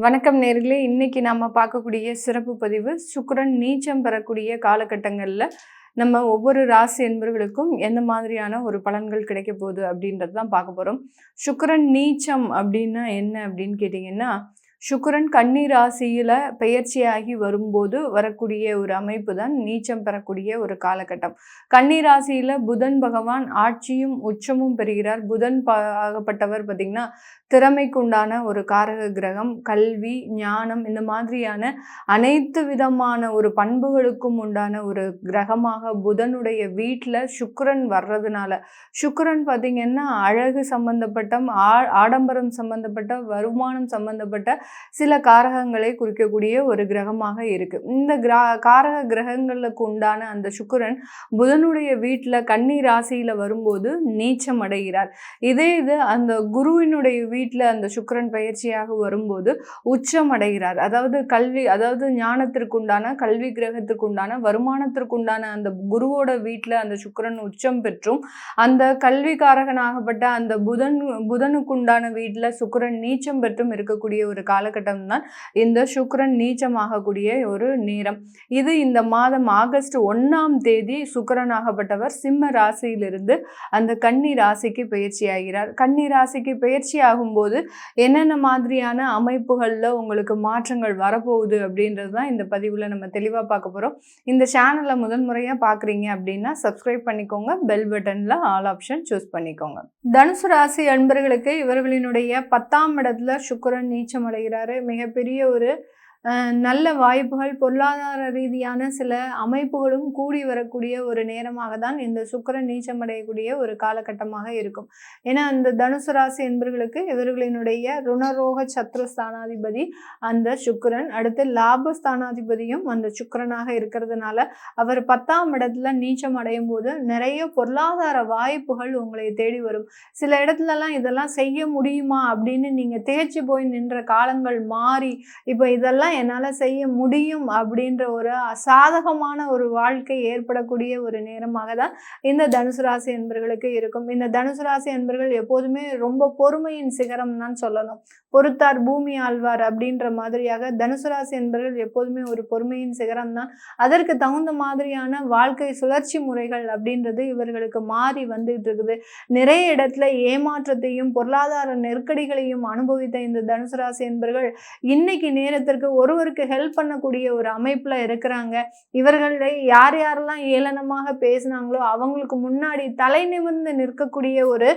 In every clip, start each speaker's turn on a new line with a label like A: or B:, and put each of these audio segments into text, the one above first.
A: வணக்கம் நேர்களே. இன்னைக்கு நம்ம பார்க்கக்கூடிய சிறப்பு பதிவு சுக்கிரன் நீச்சம் பெறக்கூடிய காலகட்டங்களில் நம்ம ஒவ்வொரு ராசி என்பவர்களுக்கும் எந்த மாதிரியான ஒரு பலன்கள் கிடைக்க போகுது அப்படின்றது தான் பார்க்க போகிறோம். சுக்கிரன் நீச்சம் அப்படின்னா என்ன அப்படின்னு கேட்டிங்கன்னா, சுக்கிரன் கன்னி ராசியில் பெயர்ச்சியாகி வரும்போது வரக்கூடிய ஒரு அமைப்பு தான் நீச்சம் பெறக்கூடிய ஒரு காலகட்டம். கன்னி ராசியில் புதன் பகவான் ஆட்சியும் உச்சமும் பெறுகிறார். புதன் ஆகப்பட்டவர் பார்த்திங்கன்னா திறமைக்குண்டான ஒரு காரக கிரகம். கல்வி, ஞானம் இந்த மாதிரியான அனைத்து விதமான ஒரு பண்புகளுக்கும் உண்டான ஒரு கிரகமாக புதனுடைய வீட்டில் சுக்கிரன் வர்றதுனால, சுக்கிரன் பார்த்திங்கன்னா அழகு சம்பந்தப்பட்ட, ஆடம்பரம் சம்பந்தப்பட்ட, வருமானம் சம்பந்தப்பட்ட சில காரகங்களை குறிக்கக்கூடிய ஒரு கிரகமாக இருக்கு. இந்த காரக கிரகங்களுக்கு உண்டான அந்த சுக்கிரன் புதனுடைய வீட்டில் கன்னி ராசியில வரும்போது நீச்சம் அடைகிறார். இது அந்த குருவினுடைய வீட்டில் அந்த சுக்கிரன் பயிற்சியாக வரும்போது உச்சம் அடைகிறார். அதாவது கல்வி, அதாவது ஞானத்திற்குண்டான, கல்வி கிரகத்திற்குண்டான, வருமானத்திற்குண்டான அந்த குருவோட வீட்டில் அந்த சுக்கிரன் உச்சம் பெற்றும் அந்த கல்விக்காரகனாகப்பட்ட அந்த புதனுக்குண்டான வீட்டில் சுக்கிரன் நீச்சம் பெற்றும் இருக்கக்கூடிய ஒரு காலகட்டம் தான் இந்த சுக்கிரன் நீச்சமாகக்கூடிய ஒரு நேரம். இது இந்த மாதம் ஆகஸ்ட் 1ஆம் தேதி சுக்கிரன் ஆகப்பட்டவர் சிம்ம ராசியிலிருந்து அந்த கன்னி ராசிக்கு பயிற்சி ஆகிறார். கன்னி ராசிக்கு பயிற்சி ஆகும்போது என்னென்ன மாதிரியான அமைப்புகளில் உங்களுக்கு மாற்றங்கள் வரப்போகுது அப்படின்றது தான் இந்த பதிவில் நம்ம தெளிவாக பார்க்க போகிறோம். இந்த சேனலை முதன்முறையாக பார்க்குறீங்க அப்படின்னா சப்ஸ்கிரைப் பண்ணிக்கோங்க, பெல் பட்டனில் ஆல் ஆப்ஷன் சூஸ் பண்ணிக்கோங்க. தனுசு ராசி அன்பர்களுக்கு இவர்களினுடைய 10ஆம் இடத்துல சுக்கிரன் நீச்சம் அடைகிறாரு. மிகப்பெரிய ஒரு நல்ல வாய்ப்புகள், பொருளாதார ரீதியான சில அமைப்புகளும் கூடி வரக்கூடிய ஒரு நேரமாக தான் இந்த சுக்கிரன் நீச்சமடையக்கூடிய ஒரு காலகட்டமாக இருக்கும். ஏன்னா இந்த தனுசு ராசி என்பவர்களுக்கு இவர்களினுடைய ருணரோக சத்ருஸ்தானாதிபதி அந்த சுக்கிரன், அடுத்து லாபஸ்தானாதிபதியும் அந்த சுக்கிரனாக இருக்கிறதுனால அவர் 10ஆம் இடத்துல நீச்சம் அடையும் போது நிறைய பொருளாதார வாய்ப்புகள் உங்களை தேடி வரும். சில இடத்துலலாம் இதெல்லாம் செய்ய முடியுமா அப்படின்னு நீங்கள் திகைச்சு போய் நின்ற காலங்கள் மாறி இப்போ இதெல்லாம் என்னால் செய்ய முடியும் அப்படின்ற ஒரு அசாதகமான ஒரு வாழ்க்கை ஏற்படக்கூடிய ஒரு நேரமாக தான் இந்த தனுசு ராசி என்பவர்களுக்கு இருக்கும். இந்த தனுசு ராசி என்பவர்கள் எப்போதுமே ரொம்ப பொறுமையின் சிகரம் தான் சொல்லணும். பொறுத்தார் பூமி ஆழ்வார் அப்படின்ற மாதிரியாக தனுசு ராசி என்பவர்கள் எப்போதுமே ஒரு பொறுமையின் சிகரம் தான். அதற்கு தகுந்த மாதிரியான வாழ்க்கை சுழற்சி முறைகள் அப்படின்றது இவர்களுக்கு மாறி வந்துட்டு இருக்குது. நிறைய இடத்துல ஏமாற்றத்தையும் பொருளாதார நெருக்கடிகளையும் அனுபவித்த இந்த தனுசு ராசி என்பவர்கள் இன்னைக்கு நேரத்திற்கு ஒருவருக்கு ஹெல்ப் பண்ணக்கூடிய ஒரு அமைப்புல இருக்கிறாங்க. இவர்களை யாரெல்லாம் ஏளனமாக பேசினாங்களோ அவங்களுக்கு முன்னாடி தலை நிமிர்ந்து நிற்கக்கூடிய ஒரு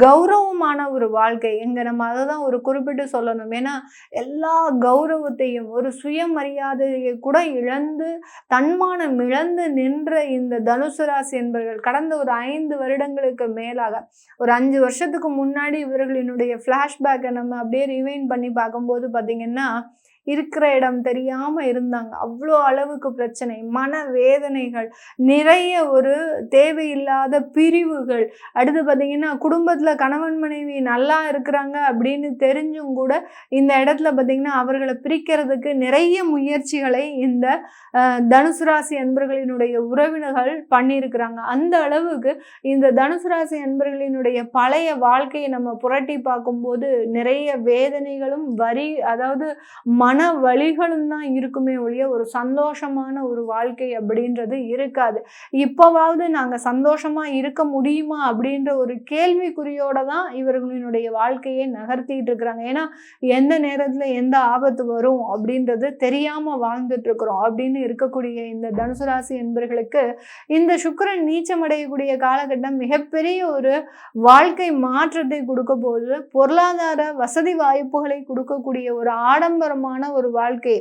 A: கௌரவமான ஒரு வாழ்க்கை. எங்க நம்ம அதை தான் ஒரு குறிப்பிட்டு சொல்லணும். ஏன்னா எல்லா கௌரவத்தையும், ஒரு சுயமரியாதையை கூட இழந்து, தன்மானம் இழந்து நின்ற இந்த தனுசு ராசி என்பவர்கள் கடந்த ஒரு 5 வருடங்களுக்கு மேலாக, ஒரு 5 வருஷத்துக்கு முன்னாடி இவர்களினுடைய ஃப்ளாஷ்பேக்கை நம்ம அப்படியே ரிவைண்ட் பண்ணி பார்க்கும்போது பார்த்தீங்கன்னா இருக்கிற இடம் தெரியாம இருந்தாங்க. அவ்வளோ அளவுக்கு பிரச்சனை, மன வேதனைகள், நிறைய ஒரு தேவையில்லாத பிரிவுகள். அடுத்து பார்த்தீங்கன்னா குடும்பத்துல கணவன் மனைவி நல்லா இருக்கிறாங்க அப்படின்னு தெரிஞ்சும் கூட இந்த இடத்துல பார்த்தீங்கன்னா அவர்களை பிரிக்கிறதுக்கு நிறைய முயற்சிகளை இந்த தனுசு ராசி அன்பர்களினுடைய உறவினர்கள் பண்ணியிருக்கிறாங்க. அந்த அளவுக்கு இந்த தனுசு ராசி அன்பர்களினுடைய பழைய வாழ்க்கையை நம்ம புரட்டி பார்க்கும்போது நிறைய வேதனைகளும் அதாவது மன வலிகளும் தான் இருக்குமே ஒழிய ஒரு சந்தோஷமான ஒரு வாழ்க்கை அப்படின்றது இருக்காது. இப்போவாவது நாங்கள் சந்தோஷமா இருக்க முடியுமா அப்படின்ற ஒரு கேள்விக்குறியோட தான் இவர்களினுடைய வாழ்க்கையை நகர்த்திட்டு இருக்கிறாங்க. ஏன்னா எந்த நேரத்தில் எந்த ஆபத்து வரும் அப்படின்றது தெரியாம வாழ்ந்துட்டு இருக்கிறோம் அப்படின்னு இருக்கக்கூடிய இந்த தனுசு ராசி என்பவர்களுக்கு இந்த சுக்கிரன் நீச்சமடையக்கூடிய காலகட்டம் மிகப்பெரிய ஒரு வாழ்க்கை மாற்றத்தை கொடுக்க போது, பொருளாதார வசதி வாய்ப்புகளை கொடுக்கக்கூடிய ஒரு ஆடம்பரமான ஒரு வாழ்க்கை,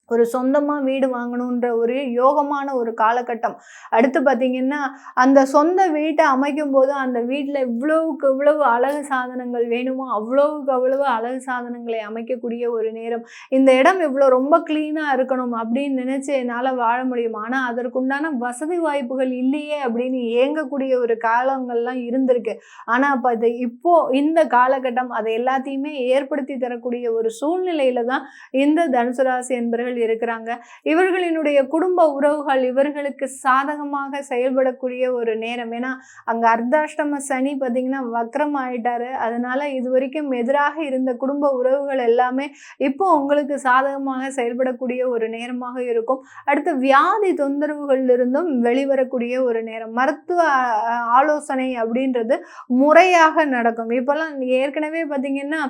A: ஒரு சொந்தமாக வீடு வாங்கணுன்ற ஒரு யோகமான ஒரு காலகட்டம். அடுத்து பார்த்தீங்கன்னா அந்த சொந்த வீட்டை அமைக்கும் போது அந்த வீட்டில் இவ்வளவுக்கு இவ்வளவு அழகு சாதனங்கள் வேணுமோ அவ்வளவுக்கு அவ்வளவு அழகு சாதனங்களை அமைக்கக்கூடிய ஒரு நேரம். இந்த இடம் இவ்வளோ ரொம்ப கிளீனாக இருக்கணும் அப்படின்னு நினச்சி என்னால் வாழ முடியும், ஆனால் அதற்குண்டான வசதி வாய்ப்புகள் இல்லையே அப்படின்னு ஏங்கக்கூடிய ஒரு காலங்கள்லாம் இருந்திருக்கு. ஆனால் இப்போ இந்த காலகட்டம் அதை எல்லாத்தையுமே ஏற்படுத்தி தரக்கூடிய ஒரு சூழ்நிலையில தான் இந்த தனுசு ராசி என்பவர்கள் இருக்கிறாங்க. இவர்களினுடைய குடும்ப உறவுகள் இவர்களுக்கு சாதகமாக செயல்படக்கூடிய ஒரு நேரம். ஏன்னா அங்க அர்த்தாஷ்டம சனி பார்த்தீங்கன்னா வக்ரம் ஆயிட்டாரு. அதனால இதுவரைக்கும் எதிராக இருந்த குடும்ப உறவுகள் எல்லாமே இப்போ உங்களுக்கு சாதகமாக செயல்படக்கூடிய ஒரு நேரமாக இருக்கும். அடுத்து வியாதி தொந்தரவுகள் இருந்தும் வெளிவரக்கூடிய ஒரு நேரம். மருத்துவ ஆலோசனை அப்படின்றது முறையாக நடக்கும். இப்பெல்லாம் ஏற்கனவே பார்த்தீங்கன்னா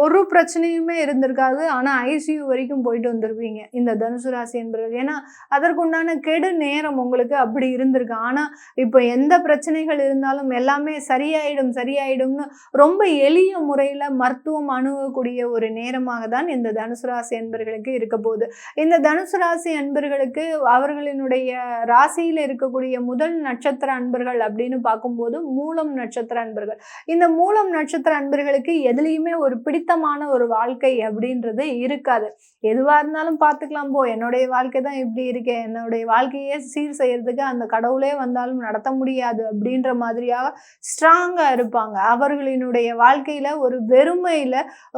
A: ஒரு பிரச்சனையுமே இருந்திருக்காது. ஆனா ஐசியூ வரைக்கும் போயிட்டு வந்துருவீங்க இந்த தனுசு ராசி என்பவர்கள். ஏன்னா அதற்குண்டான கெடு நேரம் உங்களுக்கு அப்படி இருந்திருக்கு. ஆனா இப்போ எந்த பிரச்சனைகள் இருந்தாலும் எல்லாமே சரியாயிடும்னு ரொம்ப எளிய முறையில மருத்துவம் அணுகக்கூடிய ஒரு நேரமாக தான் இந்த தனுசு ராசி என்பவர்களுக்கு இருக்க போகுது. இந்த தனுசு ராசி அன்பர்களுக்கு அவர்களினுடைய ராசியில இருக்கக்கூடிய முதல் நட்சத்திர அன்பர்கள் அப்படின்னு பார்க்கும்போது மூலம் நட்சத்திர அன்பர்கள். இந்த மூலம் நட்சத்திர அன்பர்களுக்கு எதுலையுமே ஒரு பிடித்தமான ஒரு வாழ்க்கை அப்படின்றது இருக்காது. எதுவா இருந்தாலும் பார்த்துக்கலாம் போ, என்னுடைய வாழ்க்கை தான் இப்படி இருக்கே, என்னுடைய வாழ்க்கையே சீர் செய்யறதுக்கு அந்த கடவுளே வந்தாலும் நடத்த முடியாது அப்படின்ற மாதிரியாக ஸ்ட்ராங்கா இருப்பாங்க. அவர்களினுடைய வாழ்க்கையில ஒரு வெறுமையில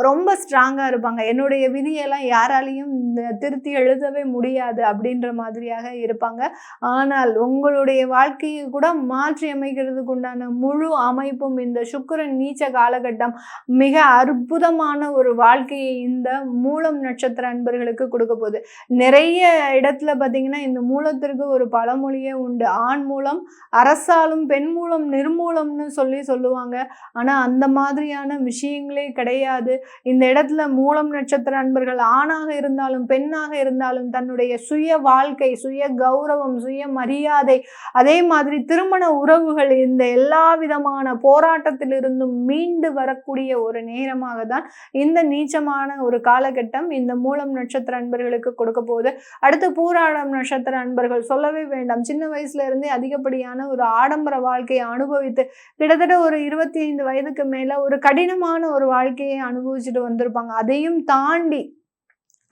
A: ரொம்ப ஸ்ட்ராங்கா இருப்பாங்க. என்னுடைய விதியெல்லாம் யாராலையும் திருத்தி எழுதவே முடியாது அப்படின்ற மாதிரியாக இருப்பாங்க. ஆனால் உங்களுடைய வாழ்க்கையை கூட மாற்றி அமைக்கிறதுக்கு உண்டான முழு அமைப்பும் இந்த சுக்கிரன் நீச்ச காலகட்டம் மிக அற்புதமான ஒரு வாழ்க்கையை இந்த மூலம் நட்சத்திர அன்பர்களுக்கு கொடுக்க போகுது. நிறைய இடத்துல பார்த்தீங்கன்னா இந்த மூலத்திற்கு ஒரு பழமொழியே உண்டு. ஆண் மூலம் அரசாலும் பெண் மூலம் நிர்மூலம்னு சொல்லுவாங்க. ஆனா அந்த மாதிரியான விஷயங்களே கிடையாது. இந்த இடத்துல மூலம் நட்சத்திர அன்பர்கள் ஆணாக இருந்தாலும் பெண்ணாக இருந்தாலும் தன்னுடைய சுய வாழ்க்கை, சுய கௌரவம், சுய மரியாதை, அதே மாதிரி திருமண உறவுகள், இந்த எல்லா விதமான போராட்டத்திலிருந்தும் மீண்டு வரக்கூடிய ஒரு நேரமாக தான் இந்த நீச்சமான ஒரு காலகட்டம் இந்த மூலம் நட்சத்திர அன்பர்களுக்கு கொடுக்க போகுது. அடுத்து பூராடம் நட்சத்திர அன்பர்கள் சொல்லவே வேண்டாம். சின்ன வயசுல இருந்தே அதிகப்படியான ஒரு ஆடம்பர வாழ்க்கையை அனுபவித்து கிட்டத்தட்ட ஒரு 25 வயதுக்கு மேல ஒரு கடினமான ஒரு வாழ்க்கையை அனுபவிச்சுட்டு வந்திருப்பாங்க. அதையும் தாண்டி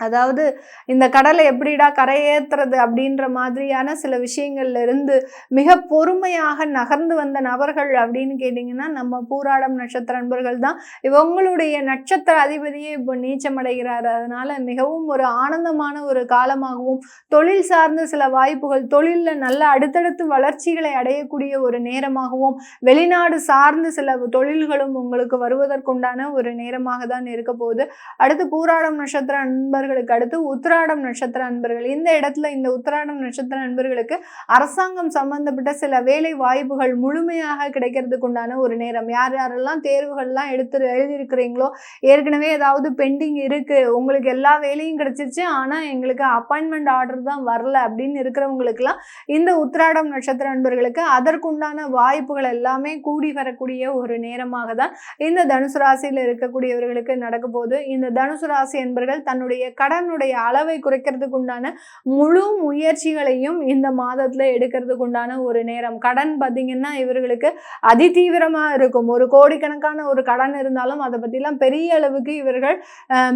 A: அதாவது இந்த கடலை எப்படிடா கரையேற்றுறது அப்படின்ற மாதிரியான சில விஷயங்கள்ல இருந்து மிக பொறுமையாக நகர்ந்து வந்த நபர்கள் அப்படின்னு கேட்டிங்கன்னா நம்ம பூராடம் நட்சத்திர அன்பர்கள் தான். இவங்களுடைய நட்சத்திர அதிபதியே இப்போ நீச்சமடைகிறார். அதனால மிகவும் ஒரு ஆனந்தமான ஒரு காலமாகவும் தொழில் சார்ந்த சில வாய்ப்புகள், தொழிலில் நல்ல அடுத்தடுத்து வளர்ச்சிகளை அடையக்கூடிய ஒரு நேரமாகவும், வெளிநாடு சார்ந்து சில தொழில்களும் உங்களுக்கு வருவதற்குண்டான ஒரு நேரமாக தான் இருக்க போகுது. அடுத்து பூராடம் நட்சத்திர அன்பர்களுக்கு அடுத்து உத்திராடம் நட்சத்திர அன்பர்கள். இந்த இடத்துல இந்த உத்திராடம் நட்சத்திர அன்பர்களுக்கு அரசாங்கம் சம்பந்தப்பட்ட சில வேலை வாய்ப்புகள் முழுமையாக கிடைக்கிறதுக்கு உண்டான ஒரு நேரம். யார் யாரெல்லாம் தேர்வுகள்லாம் எழுதியிருக்கிறீங்களோ, ஏற்கனவே ஏதாவது பெண்டிங் இருக்கு, உங்களுக்கு எல்லா வேலையும் கிடைச்சிருச்சு ஆனா எங்களுக்கு அப்பாயின்மெண்ட் ஆர்டர் தான் வரல அப்படின்னு இருக்கிறவங்களுக்குலாம் இந்த உத்திராடம் நட்சத்திர அன்பர்களுக்கு அதற்குண்டான வாய்ப்புகள் எல்லாமே கூடி வரக்கூடிய ஒரு நேரமாக தான் இந்த தனுசு ராசியில் இருக்கக்கூடியவர்களுக்கு நடக்க போகுது. இந்த தனுசு ராசி என்பர்கள் தன்னுடைய கடனுடைய அளவை குறைக்கிறதுக்கு உண்டான முழு முயற்சிகளையும் இந்த மாதத்துல எடுக்கிறதுக்கு உண்டான ஒரு நேரம். கடன் பார்த்தீங்கன்னா இவர்களுக்கு அதிதீவிரமா இருக்கும். ஒரு கோடிக்கணக்கான ஒரு கடன் இருந்தாலும் அதை பத்திலாம் பெரிய அளவுக்கு இவர்கள்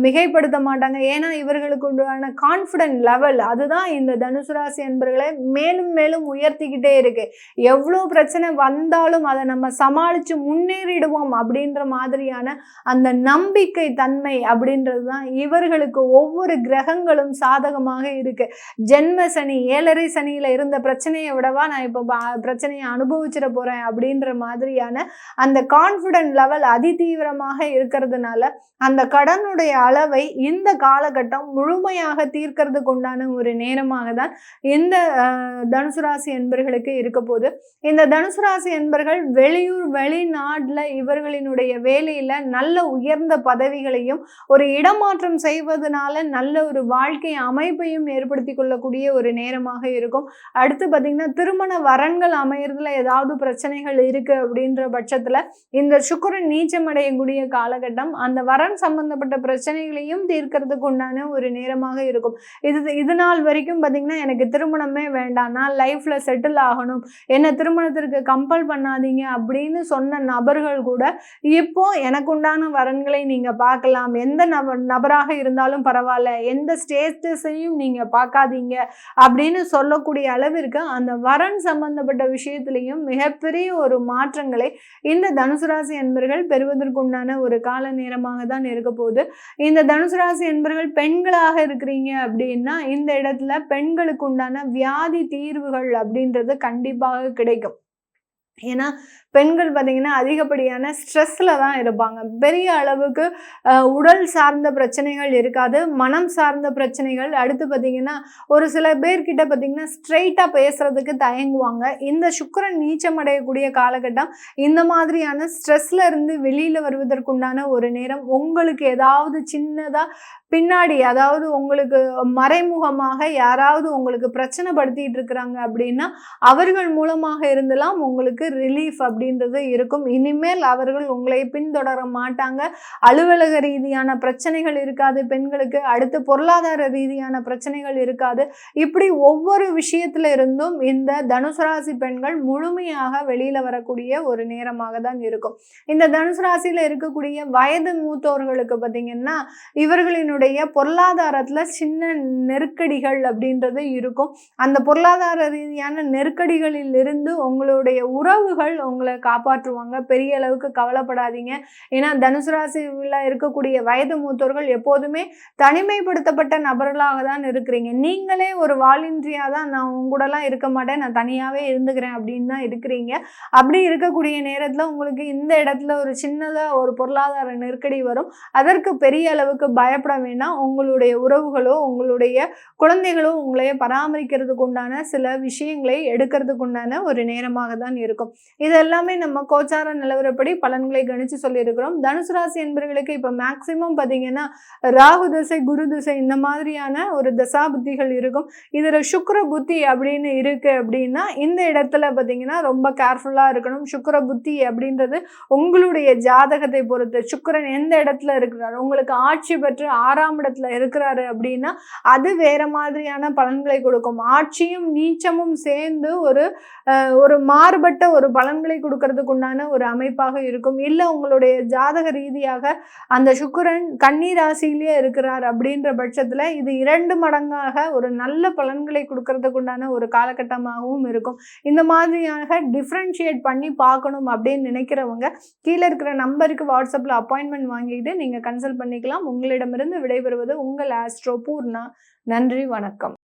A: மிகைப்படுத்த மாட்டாங்க. ஏன்னா இவர்களுக்கு உண்டான கான்ஃபிடென்ட் லெவல் அதுதான் இந்த தனுசு ராசி என்பர்களை மேலும் மேலும் உயர்த்திக்கிட்டே இருக்கு. எவ்வளோ பிரச்சனை வந்தாலும் அதை நம்ம சமாளிச்சு முன்னேறிடுவோம் அப்படின்ற மாதிரியான அந்த நம்பிக்கை தன்மை அப்படின்றது தான் இவர்களுக்கு ஒவ்வொரு கிரகங்களும் சாதகமாக இருக்கு. ஜென்ம சனி, 7.5 சனியில இருந்த பிரச்சனையை விடவா நான் இப்போ பிரச்சனையை அனுபவிச்சிட போறேன் அப்படின்ற மாதிரியான அந்த கான்ஃபிடென்ட் லெவல் அதிதீவிரமாக இருக்கிறதுனால அந்த கடனுடைய அளவை இந்த காலகட்டம் முழுமையாக தீர்க்கிறதுக்கு உண்டான ஒரு நேரமாக தான் இந்த தனுசு ராசி என்பர்களுக்கு இருக்க போது. இந்த தனுசு ராசி என்பர்கள் வெளியூர் வெளிநாட்டுல இவர்களினுடைய வேலையில நல்ல உயர்ந்த பதவிகளையும் ஒரு இடமாற்றம் செய்வதனால நல்ல ஒரு வாழ்க்கை அமைப்பையும் ஏற்படுத்தி கொள்ளக்கூடிய ஒரு நேரமாக இருக்கும். அடுத்து பார்த்தீங்கன்னா திருமண வரன்கள் அமையறதுல ஏதாவது பிரச்சனைகள் இருக்கு அப்படின்ற பட்சத்துல இந்த சுக்கிரன் நீச்சம் அடையக்கூடிய காலகட்டம் அந்த வரன் சம்பந்தப்பட்ட பிரச்சனைகளையும் தீர்க்கிறதுக்கு உண்டான ஒரு நேரமாக இருக்கும். இது நாள் வரைக்கும் பார்த்தீங்கன்னா எனக்கு திருமணமே வேண்டாம், நான் லைஃப்ல செட்டில் ஆகணும், என்ன திருமணத்திற்கு கம்பல் பண்ணாதீங்க அப்படின்னு சொன்ன நபர்கள் கூட இப்போ எனக்கு உண்டான வரன்களை நீங்க பார்க்கலாம், எந்த நபராக இருந்தாலும் பரவாயில்ல,
B: பரவாயில்ல, எந்த ஸ்டேட்டஸையும் நீங்க பார்க்காதீங்க அப்படின்னு சொல்லக்கூடிய அளவிற்கு அந்த வரன் சம்பந்தப்பட்ட விஷயத்திலையும் மிகப்பெரிய ஒரு மாற்றங்களை இந்த தனுசு ராசி அன்பர்கள் பெறுவதற்குண்டான ஒரு கால நேரமாக தான் இருக்க போகுது. இந்த தனுசு ராசி அன்பர்கள் பெண்களாக இருக்கிறீங்க அப்படின்னா இந்த இடத்துல பெண்களுக்கு உண்டான வியாதி தீர்வுகள் அப்படின்றது கண்டிப்பாக கிடைக்கும். ஏன்னா பெண்கள் பார்த்தீங்கன்னா அதிகப்படியான ஸ்ட்ரெஸ்ல தான் இருப்பாங்க. பெரிய அளவுக்கு உடல் சார்ந்த பிரச்சனைகள் இருக்காது, மனம் சார்ந்த பிரச்சனைகள். அடுத்து பார்த்தீங்கன்னா ஒரு சில பேர்கிட்ட பார்த்தீங்கன்னா ஸ்ட்ரெயிட்டாக பேசுறதுக்கு தயங்குவாங்க. இந்த சுக்கிரன் நீச்சம் அடையக்கூடிய காலகட்டம் இந்த மாதிரியான ஸ்ட்ரெஸ்ல இருந்து வெளியில வருவதற்குண்டான ஒரு நேரம். உங்களுக்கு ஏதாவது சின்னதாக பின்னாடி, அதாவது உங்களுக்கு மறைமுகமாக யாராவது உங்களுக்கு பிரச்சனை படுத்திட்டு இருக்கிறாங்க அப்படின்னா அவர்கள் மூலமாக இருந்தெல்லாம் உங்களுக்கு ரிலீஃப் அப்படின்றது இருக்கும். இனிமேல் அவர்கள் உங்களை பின்தொடர மாட்டாங்க. அலுவலக ரீதியான பிரச்சனைகள் இருக்காது பெண்களுக்கு. அடுத்து பொருளாதார ரீதியான பிரச்சனைகள் இருக்காது. இப்படி ஒவ்வொரு விஷயத்துல இருந்தும் இந்த தனுசு ராசி பெண்கள் முழுமையாக வெளியில வரக்கூடிய ஒரு நேரமாக தான் இருக்கும். இந்த தனுசு ராசியில இருக்கக்கூடிய வயது மூத்தோர்களுக்கு பார்த்தீங்கன்னா இவர்களினுடைய பொருளாதாரத்துல சின்ன நெருக்கடிகள் அப்படின்றது இருக்கும். அந்த பொருளாதார ரீதியான நெருக்கடிகளில் இருந்து உங்களுடைய உறவுகள் உங்களை காப்பாற்றுவாங்க. பெரிய அளவுக்கு கவலைப்படாதீங்க. ஏன்னா தனுசு ராசியில் இருக்கக்கூடிய வயது மூத்தோர்கள் எப்போதுமே தனிமைப்படுத்தப்பட்ட நபர்களாக தான் இருக்கிறீங்க. நீங்களே ஒரு வாலண்டியா தான், நான் உங்க கூடலாம் இருக்க மாட்டேன், நான் தனியாவே இருந்துக்கிறேன் அப்படின்னு தான் இருக்கிறீங்க. அப்படி இருக்கக்கூடிய நேரத்துல உங்களுக்கு இந்த இடத்துல ஒரு சின்னதா ஒரு பொருளாதார நெருக்கடி வரும். அதற்கு பெரிய அளவுக்கு பயப்பட வேண்டாம். உங்களுடைய உறவுகளோ உங்களுடைய குழந்தைகளோ உங்களைய பராமரிக்கிறதுக்கு உண்டான சில விஷயங்களை எடுக்கிறதுக்கு உண்டான ஒரு நேரமாக தான் இருக்கும். இது எல்லாமே நம்ம கோச்சார நிலவரப்படி பலன்களை கணிச்சு சொல்லியிருக்கிறோம். தனுசு ராசி என்பவர்களுக்கு இப்போ மேக்சிமம் பார்த்தீங்கன்னா ராகு திசை, குரு திசை இந்த மாதிரியான ஒரு தசா புத்திகள் இருக்கும். இதில் சுக்கிர புத்தி அப்படின்னு இருக்கு அப்படின்னா இந்த இடத்துல பார்த்தீங்கன்னா ரொம்ப கேர்ஃபுல்லாக இருக்கணும். சுக்கிர புத்தி அப்படின்றது உங்களுடைய ஜாதகத்தை பொறுத்து. சுக்கிரன் எந்த இடத்துல இருக்கிறார், உங்களுக்கு ஆட்சி பெற்று 6ஆம் இடத்துல இருக்கிறாரு அப்படின்னா அது வேற மாதிரியான பலன்களை கொடுக்கும். ஆட்சியும் நீச்சமும் சேர்ந்து ஒரு மாறுபட்ட ஒரு பலன்களை கொடுக்கறதுக்கு உண்டான ஒரு அமைப்பாக இருக்கும். இல்லை உங்களுடைய ஜாதக ரீதியாக அந்த சுக்கிரன் கன்னி ராசியிலேயே இருக்கிறார் அப்படின்ற பட்சத்தில் இது 2 மடங்காக ஒரு நல்ல பலன்களை கொடுக்கறதுக்கு உண்டான ஒரு காலகட்டமாகவும் இருக்கும். இந்த மாதிரியாக டிஃப்ரென்ஷியேட் பண்ணி பார்க்கணும் அப்படின்னு நினைக்கிறவங்க கீழே இருக்கிற நம்பருக்கு வாட்ஸ்அப்பில் அப்பாயின்மெண்ட் வாங்கிட்டு நீங்கள் கன்சல்ட் பண்ணிக்கலாம். உங்களிடமிருந்து விடைபெறுவது உங்கள் ஆஸ்ட்ரோ பூர்ணா. நன்றி, வணக்கம்.